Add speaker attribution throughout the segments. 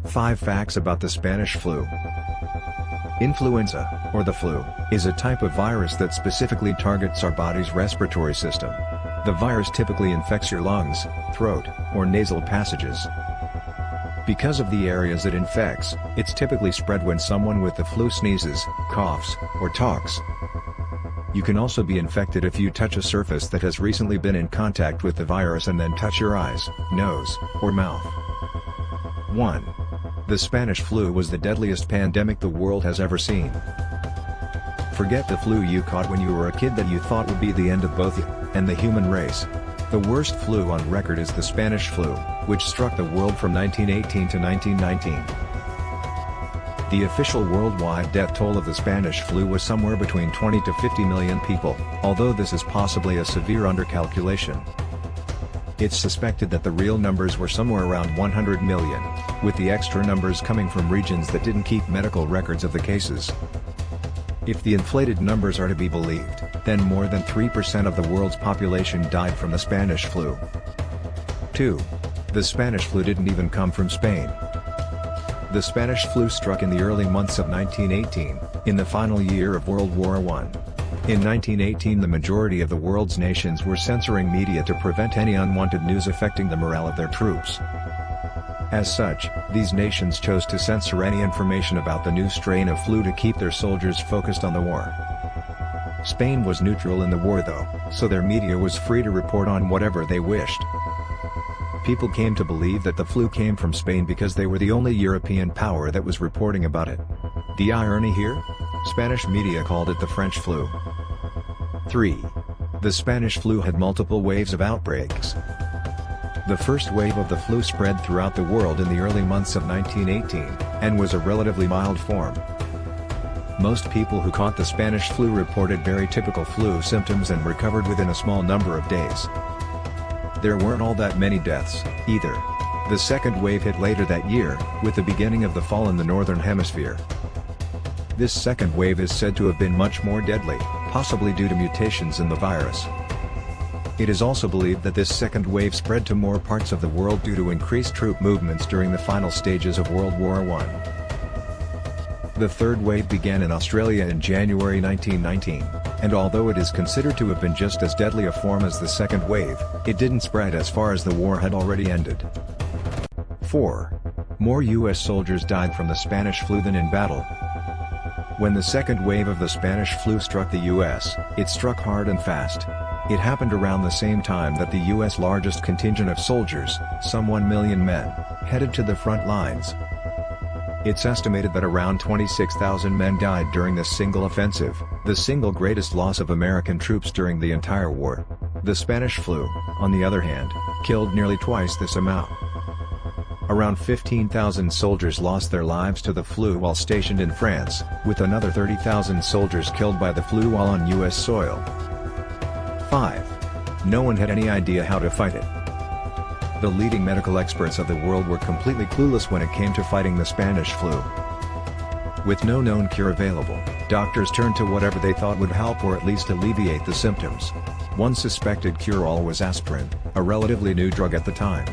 Speaker 1: 5 Facts about the Spanish flu. Influenza, or the flu, is a type of virus that specifically targets our body's respiratory system. The virus typically infects your lungs, throat, or nasal passages. Because of the areas it infects, it's typically spread when someone with the flu sneezes, coughs, or talks. You can also be infected if you touch a surface that has recently been in contact with the virus and then touch your eyes, nose, or mouth. 1. The Spanish flu was the deadliest pandemic the world has ever seen. Forget the flu you caught when you were a kid that you thought would be the end of both you and the human race. The worst flu on record is the Spanish flu, which struck the world from 1918 to 1919. The official worldwide death toll of the Spanish flu was somewhere between 20 to 50 million people, although this is possibly a severe undercalculation. It's suspected that the real numbers were somewhere around 100 million, with the extra numbers coming from regions that didn't keep medical records of the cases. If the inflated numbers are to be believed, then more than 3% of the world's population died from the Spanish flu. 2. The Spanish flu didn't even come from Spain. The Spanish flu struck in the early months of 1918, in the final year of World War I. In 1918, the majority of the world's nations were censoring media to prevent any unwanted news affecting the morale of their troops. As such, these nations chose to censor any information about the new strain of flu to keep their soldiers focused on the war. Spain was neutral in the war though, so their media was free to report on whatever they wished. People came to believe that the flu came from Spain because they were the only European power that was reporting about it. The irony here? Spanish media called it the French flu. 3. The Spanish flu had multiple waves of outbreaks. The first wave of the flu spread throughout the world in the early months of 1918, and was a relatively mild form. Most people who caught the Spanish flu reported very typical flu symptoms and recovered within a small number of days. There weren't all that many deaths, either. The second wave hit later that year, with the beginning of the fall in the northern hemisphere. This second wave is said to have been much more deadly, possibly due to mutations in the virus. It is also believed that this second wave spread to more parts of the world due to increased troop movements during the final stages of World War I. The third wave began in Australia in January 1919, and although it is considered to have been just as deadly a form as the second wave, it didn't spread as far as the war had already ended. 4. More U.S. soldiers died from the Spanish flu than in battle. When the second wave of the Spanish flu struck the U.S., it struck hard and fast. It happened around the same time that the U.S. largest contingent of soldiers, some 1 million men, headed to the front lines. It's estimated that around 26,000 men died during this single offensive, the single greatest loss of American troops during the entire war. The Spanish flu, on the other hand, killed nearly twice this amount. Around 15,000 soldiers lost their lives to the flu while stationed in France, with another 30,000 soldiers killed by the flu while on U.S. soil. 5. No one had any idea how to fight it. The leading medical experts of the world were completely clueless when it came to fighting the Spanish flu. With no known cure available, doctors turned to whatever they thought would help or at least alleviate the symptoms. One suspected cure-all was aspirin, a relatively new drug at the time.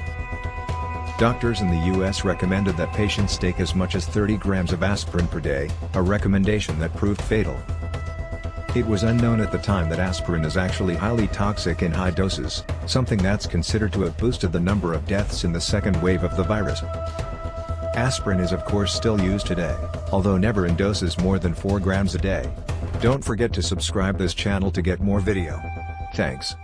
Speaker 1: Doctors in the U.S. recommended that patients take as much as 30 grams of aspirin per day, a recommendation that proved fatal. It was unknown at the time that aspirin is actually highly toxic in high doses, something that's considered to have boosted the number of deaths in the second wave of the virus. Aspirin is of course still used today, although never in doses more than 4 grams a day. Don't forget to subscribe this channel to get more video. Thanks.